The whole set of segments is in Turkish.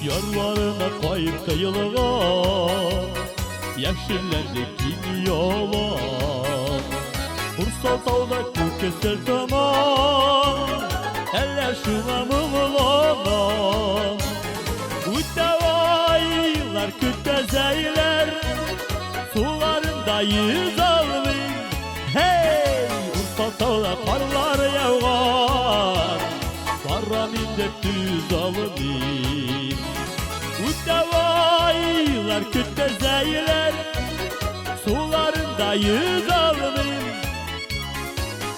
Yarlarına koyup kıyılığa yeşillendik yola. Ursal tağda kökesel tamam eller şuna mığlana. Uttavaylar küttezeyler sularında yüz almayın. Hey! Ursal tağda karlar yağar Barraminde düz almayın. Uttavaylar küttezeyler sularında yüz almayın.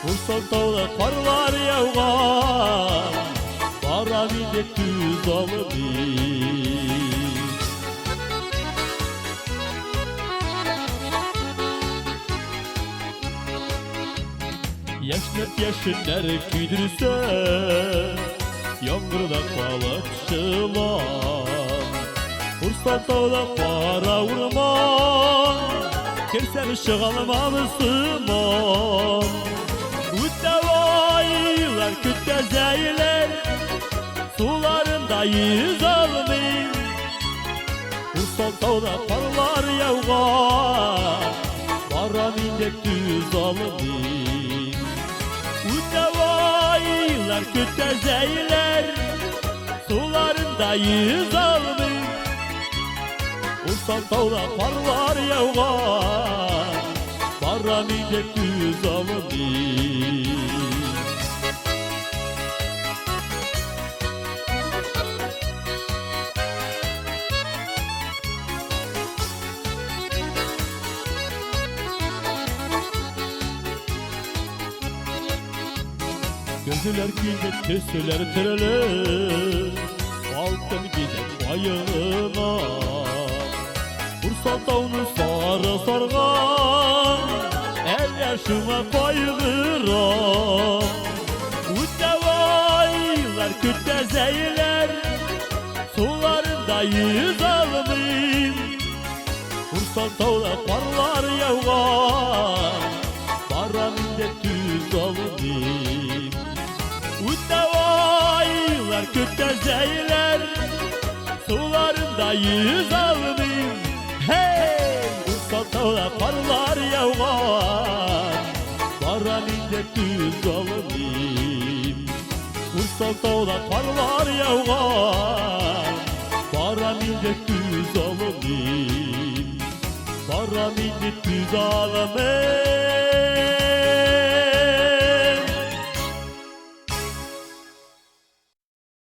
Ursal tağda karlar yağar Barraminde düz almayın. Yaşnet yaşınlar küydürse yağmurda kalıpçılar. Ursal tağda para vurma kersen şığalmamışsın. Uttavaylar küttezeyler sularında yüz almayın. Ursal tağda karlar yağar Barraminde düz almayın. Uttavaylar küttezeyler sularında yüz almayın. Ursal tağda karlar yağar Barraminde düz almayın. Gözler giyecek, kesseler tereler altın giyecek bayığına. Ursal tağını sarı sargan el yaşıma koyğıram. Uttavaylar küttezeyler sularında yüz almayın. Ursal tağda karlar yağar Barraminde düz almayın. Uttavaylar küttezeyler sularında yüz almayın. Hey! Ursal tağda karlar yağar Barraminde düz almayın. Ursal tağda karlar yağar Barraminde düz almayın. Barraminde düz almayın.